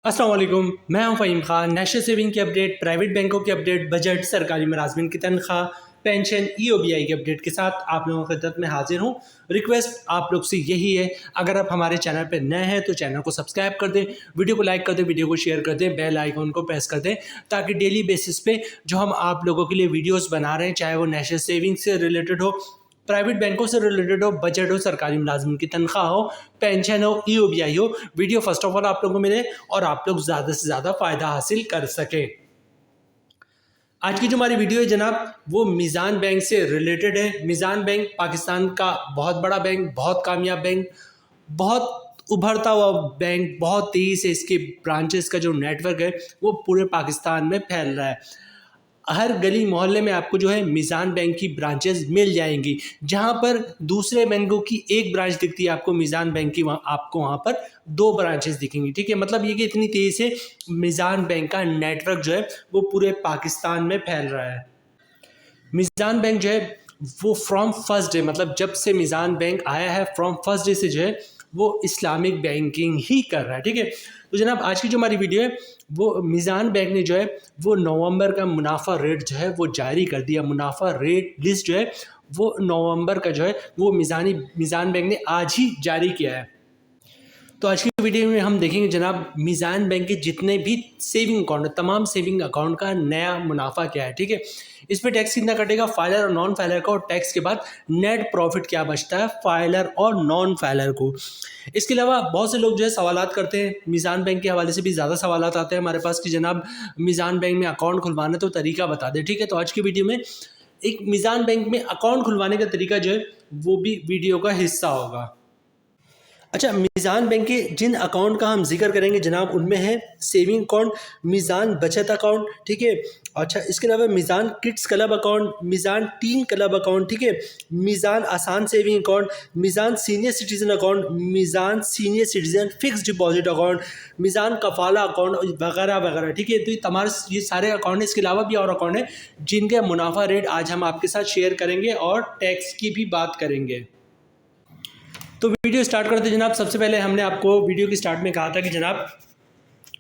अस्सलाम वालेकुम, मैं हूं फ़हीम खान। नेशनल सेविंग की अपडेट, प्राइवेट बैंकों की अपडेट, बजट, सरकारी मुलाजमिन की तनख्वाह, पेंशन, ईओबीआई की अपडेट के साथ आप लोगों की खिदमत में हाजिर हूं। रिक्वेस्ट आप लोग से यही है, अगर आप हमारे चैनल पर नए हैं तो चैनल को सब्सक्राइब कर दें, वीडियो को लाइक कर दें, वीडियो को शेयर कर दें, बेल आइकन को प्रेस कर दें, ताकि डेली बेसिस पे जो हम आप लोगों के लिए वीडियोस बना रहे हैं, चाहे वो नेशनल सेविंग से रिलेटेड हो, प्राइवेट बैंकों से रिलेटेड हो, बजट हो, सरकारी मुलाजमिन की तनख्वाह हो, पेंशन हो, ईओबीआई हो, वीडियो फर्स्ट ऑफ ऑल आप लोगों को मिले और आप लोग ज़्यादा से ज़्यादा फ़ायदा हासिल कर सकें। आज की जो हमारी वीडियो है जनाब, वो मीज़ान बैंक से रिलेटेड है। मीज़ान बैंक पाकिस्तान का बहुत बड़ा बैंक, बहुत कामयाब बैंक, बहुत उभरता हुआ बैंक, बहुत तेज़ी से इसके ब्रांचेस का जो नेटवर्क है वो पूरे पाकिस्तान में फैल रहा है। हर गली मोहल्ले में आपको जो है मीज़ान बैंक की ब्रांचेस मिल जाएंगी। जहां पर दूसरे बैंकों की एक ब्रांच दिखती है, आपको मीज़ान बैंक की आपको वहां पर दो ब्रांचेस दिखेंगी। ठीक है, मतलब ये कि इतनी तेज़ी से मीज़ान बैंक का नेटवर्क जो है वो पूरे पाकिस्तान में फैल रहा है। मीज़ान बैंक जो है वो फ्रॉम फर्स्ट डे, मतलब जब से मीज़ान बैंक आया है, फ्रॉम फर्स्ट डे से जो है वो इस्लामिक बैंकिंग ही कर रहा है। ठीक है, तो जनाब आज की जो हमारी वीडियो है वो मीज़ान बैंक ने जो है वो नवंबर का मुनाफा रेट जो है वो जारी कर दिया। मुनाफा रेट लिस्ट जो है वो नवंबर का जो है वो मीज़ान बैंक ने आज ही जारी किया है। तो आज की वीडियो में हम देखेंगे जनाब मीज़ान बैंक के जितने भी सेविंग अकाउंट, तमाम सेविंग अकाउंट का नया मुनाफा क्या है। ठीक है, इस पे टैक्स कितना कटेगा, फाइलर और नॉन फाइलर का, और टैक्स के बाद नेट प्रॉफिट क्या बचता है फाइलर और नॉन फाइलर को। इसके अलावा बहुत से लोग जो है सवालात करते हैं, मीज़ान बैंक के हवाले से भी ज़्यादा सवालात आते हैं हमारे पास कि जनाब मीज़ान बैंक में अकाउंट खुलवाना तो तरीका बता दें। ठीक है, तो आज की वीडियो में एक मीज़ान बैंक में अकाउंट खुलवाने का तरीका जो है वो भी वीडियो का हिस्सा होगा। अच्छा, मीज़ान बैंक के जिन अकाउंट का हम जिक्र करेंगे जनाब, उनमें है सेविंग अकाउंट, मीज़ान बचत अकाउंट। ठीक है, अच्छा इसके अलावा Meezan kids club account, Meezan teen club account. ठीक है, Meezan Asaan saving account, Meezan senior citizen account, Meezan senior citizen fix deposit account, Meezan Kafala account वगैरह वगैरह। ठीक है, तो ये सारे अकाउंट हैं। इसके अलावा भी और अकाउंट हैं जिनके मुनाफा रेट आज हम आपके साथ शेयर करेंगे और टैक्स की भी बात करेंगे। तो वीडियो स्टार्ट करते जनाब। सबसे पहले हमने आपको वीडियो की स्टार्ट में कहा था कि जनाब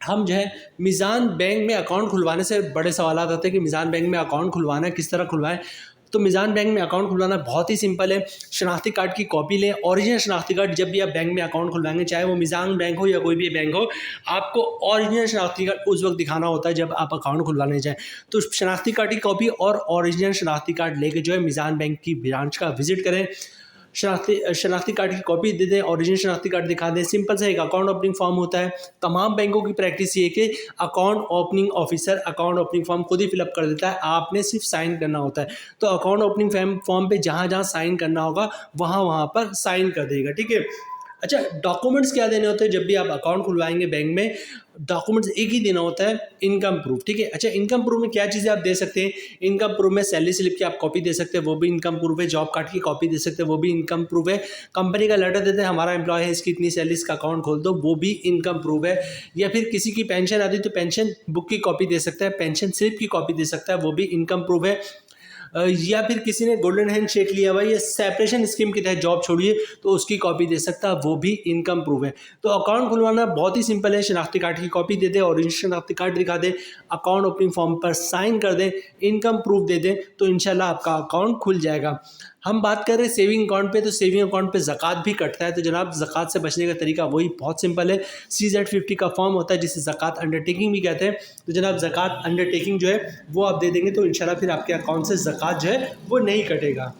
हम जो है मीज़ान बैंक में अकाउंट खुलवाने से बड़े सवाल आते हैं कि मीज़ान बैंक में अकाउंट खुलवाना है, किस तरह खुलवाएं। तो मीज़ान बैंक में अकाउंट खुलवाना बहुत ही सिंपल है। शनाख्ती कार्ड की कॉपी लें, ओरिजिनल शनाख्ती कार्ड। जब भी आप बैंक में अकाउंट खुलवाएंगे, चाहे वो मीज़ान बैंक हो या कोई भी बैंक हो, आपको ओरिजिनल शनाख्ती कार्ड उस वक्त दिखाना होता है जब आप अकाउंट खुलवाने जाएँ। तो शनाख्ती कार्ड की कॉपी और ओरिजिनल शनाख्ती कार्ड लेके जो है मीज़ान बैंक की ब्रांच का विजिट करें। शनाख्ती कार्ड की कॉपी दे दें, ओरिजिनल शनाख्ती कार्ड दिखा दें। सिंपल सा एक अकाउंट ओपनिंग फॉर्म होता है। तमाम बैंकों की प्रैक्टिस ये है कि account opening officer account opening form खुद ही फिलअप कर देता है, आपने सिर्फ साइन करना होता है। तो अकाउंट ओपनिंग फॉर्म पे जहाँ जहाँ साइन करना होगा वहाँ पर साइन कर देगा। ठीक है, अच्छा डॉक्यूमेंट्स क्या देने होते हैं जब भी आप अकाउंट खुलवाएंगे बैंक में? डॉक्यूमेंट्स एक ही देना होता है, इनकम प्रूफ। ठीक है, अच्छा इनकम प्रूफ में क्या चीज़ें आप दे सकते हैं? इनकम प्रूफ में सैलरी स्लिप की आप कॉपी दे सकते हैं, वो भी इनकम प्रूफ है। जॉब कार्ड की कॉपी दे सकते हैं, वो भी इनकम प्रूफ है। कंपनी का लेटर देते हैं, हमारा एम्प्लॉय है, इसकी इतनी सैलरी, इसका अकाउंट खोल दो, वो भी इनकम प्रूफ है। या फिर किसी की पेंशन आती है तो पेंशन बुक की कॉपी दे सकता है, पेंशन स्लिप की कॉपी दे सकता है, वो भी इनकम प्रूफ है। या फिर किसी ने गोल्डन हैंड शेक लिया हुआ या सेपरेशन स्कीम के तहत जॉब छोड़िए तो उसकी कॉपी दे सकता है, वो भी इनकम प्रूफ है। तो अकाउंट खुलवाना बहुत ही सिंपल है। शनाख्ती कार्ड की कॉपी दे दें, ओरिजिनल शनाख्ती कार्ड दिखा दें, अकाउंट ओपनिंग फॉर्म पर साइन कर दें, इनकम प्रूफ दे दें, तो इंशाल्लाह आपका अकाउंट खुल जाएगा। हम बात कर रहे हैं सेविंग अकाउंट पे, तो सेविंग अकाउंट पे ज़कात भी कटता है। तो जनाब ज़कात से बचने का तरीका वही बहुत सिंपल है। CZ50 का फॉर्म होता है जिसे ज़कात अंडरटेकिंग भी कहते हैं। तो जनाब ज़कात अंडरटेकिंग जो है वो आप दे देंगे तो इंशाल्लाह फिर आपके अकाउंट से ज़कात जो है वो नहीं कटेगा।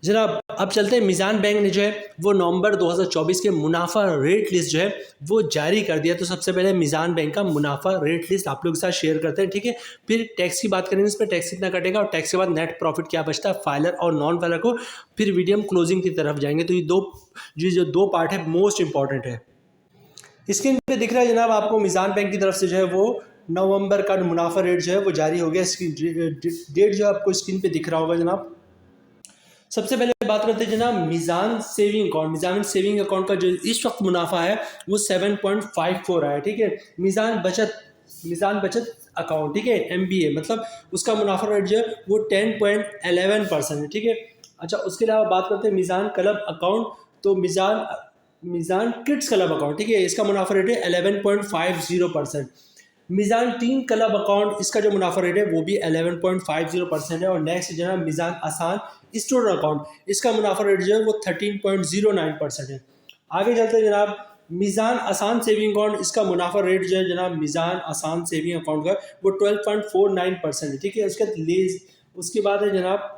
जनाब अब चलते हैं, मीज़ान बैंक ने जो है वो नवंबर 2024 के मुनाफा रेट लिस्ट जो है वो जारी कर दिया। तो सबसे पहले मीज़ान बैंक का मुनाफा रेट लिस्ट आप लोगों के साथ शेयर करते हैं। ठीक है, फिर टैक्स की बात करेंगे, इस पर टैक्स कितना कटेगा और टैक्स के बाद नेट प्रॉफिट क्या बचता है फाइलर और नॉन फाइलर को। फिर वीडियो हम क्लोजिंग की तरफ जाएंगे। तो ये जो दो पार्ट है मोस्ट इंपॉर्टेंट है। स्क्रीन पे दिख रहा है जनाब आपको मीज़ान बैंक की तरफ से जो है वो नवंबर का मुनाफा रेट जो है वो जारी हो गया। इसकी डेट जो आपको स्क्रीन पे दिख रहा होगा जनाब। सबसे पहले बात करते हैं जनाब मीज़ान सेविंग अकाउंट। मीज़ान सेविंग अकाउंट का जो इस वक्त मुनाफा है वो 7.54 है। ठीक है, मीज़ान बचत अकाउंट, ठीक है, MBA, मतलब उसका मुनाफा रेट जो है वो 10.11% है। ठीक है, अच्छा उसके अलावा बात करते हैं मीज़ान क्लब अकाउंट। तो मीज़ान किड्स क्लब अकाउंट, ठीक है, इसका मुनाफा रेट है 11.50%। मीज़ान टीन क्लब अकाउंट, इसका जो मुनाफा रेट है वो भी 11.50% है। और नेक्स्ट जनाब मीज़ान आसान स्टूडेंट अकाउंट, इसका मुनाफा रेट जो है वो 13.09% है। आगे चलते हैं जनाब मीज़ान आसान सेविंग अकाउंट, इसका मुनाफा रेट जो है जनाब मीज़ान आसान सेविंग अकाउंट का वो 12.49% है, ठीक है। उसके बाद है जनाब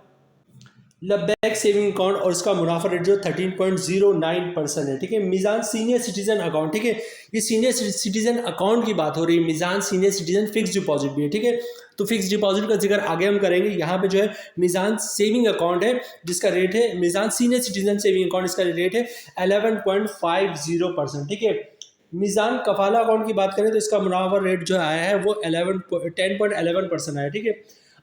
लबैक सेविंग अकाउंट और इसका मुनाफा रेट जो 13.09% है, ठीक है। मीज़ान सीनियर सिटीजन अकाउंट, ठीक है, ये सीनियर सिटीजन अकाउंट की बात हो रही है। Meezan senior citizen fix deposit भी है, ठीक है, तो फिक्स डिपॉजिट का जिक्र आगे हम करेंगे। यहाँ पे जो है मीज़ान सेविंग अकाउंट है जिसका रेट है Meezan senior citizen saving account, इसका रेट है 11.50%, ठीक है। मीज़ान कफाला अकाउंट की बात करें तो इसका मुनाफा रेट जो आया है वो 10.11% आया, ठीक है।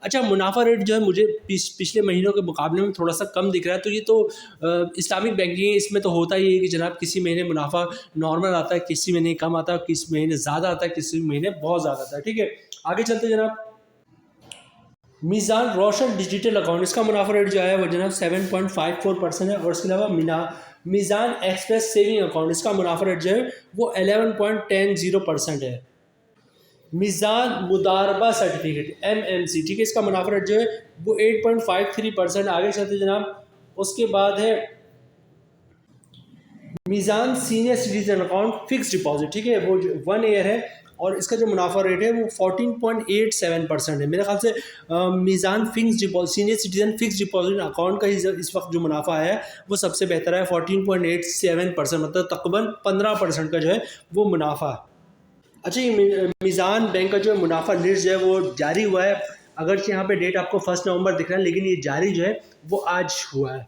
अच्छा, मुनाफा रेट जो है मुझे पिछले महीनों के मुकाबले में थोड़ा सा कम दिख रहा है, तो ये तो इस्लामिक बैंकिंग है, इसमें तो होता ही है कि जनाब किसी महीने मुनाफा नॉर्मल आता है, किसी महीने कम आता है, किसी महीने ज़्यादा आता है, किसी महीने बहुत ज़्यादा आता है, ठीक है। आगे चलते जनाब मीज़ान रोशन डिजिटल अकाउंट, इसका मुनाफा रेट जो है वो जनाब 7.54% है। और इसके अलावा मीज़ान एक्सप्रेस सेविंग अकाउंट, इसका मुनाफा रेट जो है वो 11.10% है। मीज़ान मुदारबा सर्टिफिकेट MMC, ठीक है, इसका मुनाफा रेट जो है वो 8.53%। आगे चलते जनाब उसके बाद है Meezan senior citizen account fix deposit, ठीक है, वो 1 ईयर है और इसका जो मुनाफा रेट है वो 14.87% है। मेरे ख्याल से Meezan fix deposit senior citizen fix deposit account का ही इस वक्त जो मुनाफा है वो सबसे बेहतर है, 14.87%, मतलब तकरीबन 15% का जो है वो मुनाफा। अच्छा, ये मीज़ान बैंक का जो मुनाफा लिस्ट जो है वो जारी हुआ है, अगरचे यहाँ पे डेट आपको 1 नवंबर दिख रहा है, लेकिन ये जारी जो है वो आज हुआ है।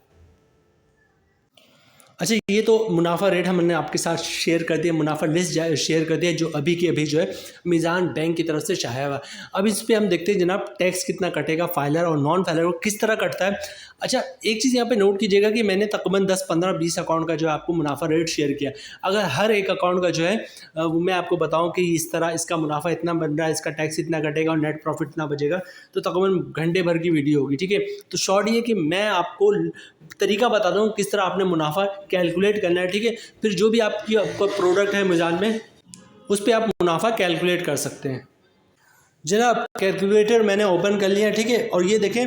अच्छा, ये तो मुनाफा रेट हमने आपके साथ शेयर कर दिया, मुनाफा लिस्ट शेयर कर दिया जो अभी के अभी जो है मीज़ान बैंक की तरफ से चाहा हुआ। अब इस पर हम देखते हैं जनाब टैक्स कितना कटेगा, फाइलर और नॉन फाइलर को किस तरह कटता है। अच्छा, एक चीज़ यहाँ पे नोट कीजिएगा कि मैंने तकरीबन 10, 15, 20 अकाउंट का जो है आपको मुनाफा रेट शेयर किया। अगर हर एक अकाउंट का जो है वो मैं आपको बताऊँ कि इस तरह इसका मुनाफा इतना बन रहा है, इसका टैक्स इतना कटेगा और नेट प्रॉफिट इतना बचेगा, तो तकरीबन घंटे भर की वीडियो होगी, ठीक है। तो शॉर्ट ये कि मैं आपको तरीका बता दूँ किस तरह आपने मुनाफा कैलकुलेट करना है, ठीक है। फिर जो भी आपका प्रोडक्ट है मीज़ान में उस पर आप मुनाफा कैलकुलेट कर सकते हैं। जनाब कैलकुलेटर मैंने ओपन कर लिया, ठीक है, और ये देखें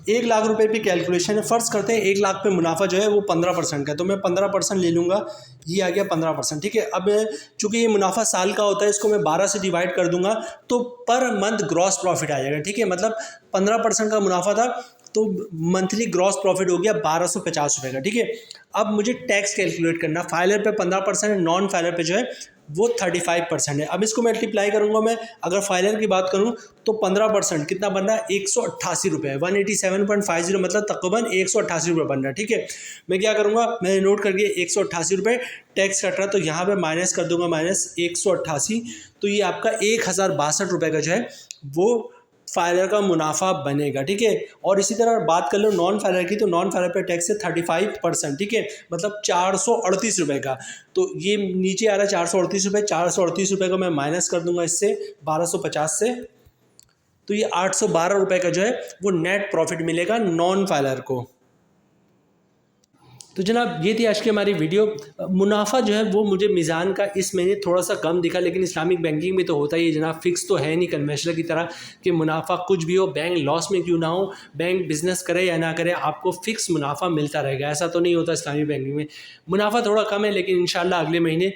1 लाख रुपए पे कैलकुलेशन है। फ़र्ज़ करते हैं 1 लाख पे मुनाफा जो है वो 15% का है, तो मैं 15% ले लूँगा, ये आ गया 15%, ठीक है। अब चूँकि ये मुनाफा साल का होता है, इसको मैं 12 से डिवाइड कर दूंगा तो पर मंथ ग्रॉस प्रॉफिट आ जाएगा, ठीक है। मतलब 15% का मुनाफा था तो मंथली ग्रॉस प्रॉफिट हो गया 1250 रुपये का, ठीक है। अब मुझे टैक्स कैलकुलेट करना, फाइलर पे 15% है, नॉन फाइलर पे जो है वो 35% है। अब इसको मल्टीप्लाई करूंगा मैं, अगर फाइलर की बात करूं तो 15% कितना बन रहा है 188 रुपये, 187.50, मतलब तकरीबन 188 रुपये बन रहा है, ठीक है। मैं क्या करूंगा, मैंने नोट करके 188 रुपये टैक्स कट रहा है तो यहाँ पे माइनस कर दूंगा, -188, तो ये आपका 1062 रुपये का जो है वो फाइलर का मुनाफा बनेगा, ठीक है। और इसी तरह बात कर लो नॉन फाइलर की, तो नॉन फाइलर पे टैक्स है 35%, ठीक है, मतलब 438 रुपये का। तो ये नीचे आ रहा है 438 रुपये, 438 रुपये को मैं माइनस कर दूंगा इससे 1250 से, तो ये 812 रुपये का जो है वो नेट प्रॉफिट मिलेगा नॉन फाइलर को। तो जनाब ये थी आज की हमारी वीडियो। मुनाफा जो है वो मुझे मीज़ान का इस महीने थोड़ा सा कम दिखा, लेकिन इस्लामिक बैंकिंग में तो होता ही है जनाब, फिक्स तो है नहीं कन्वेंशनल की तरह कि मुनाफा कुछ भी हो, बैंक लॉस में क्यों ना हो, बैंक बिजनेस करे या ना करे, आपको फिक्स मुनाफा मिलता रहेगा, ऐसा तो नहीं होता इस्लामिक बैंकिंग में। मुनाफा थोड़ा कम है, लेकिन इंशाल्लाह अगले महीने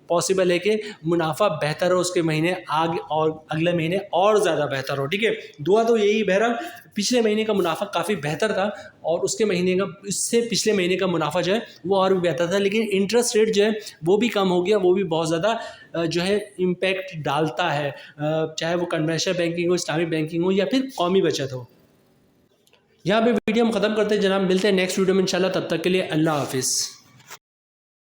पॉसिबल है कि मुनाफा बेहतर हो, उसके महीने आगे और अगले महीने और ज़्यादा बेहतर हो, ठीक है। दुआ तो यही, बहरहाल पिछले महीने का मुनाफा काफ़ी बेहतर था और उसके महीने का, इससे पिछले महीने का मुनाफा जो है वो और भी बेहतर था, लेकिन इंटरेस्ट रेट जो है वो भी कम हो गया, वो भी बहुत ज़्यादा जो है इम्पैक्ट डालता है, चाहे वो कन्वेंशनल बैंकिंग हो, इस्लामिक बैंकिंग हो या फिर कौमी बचत हो। यहाँ पे वीडियो हम ख़त्म करते हैं जनाब, मिलते हैं नेक्स्ट वीडियो में इंशाल्लाह, तब तक के लिए अल्लाह हाफिज़।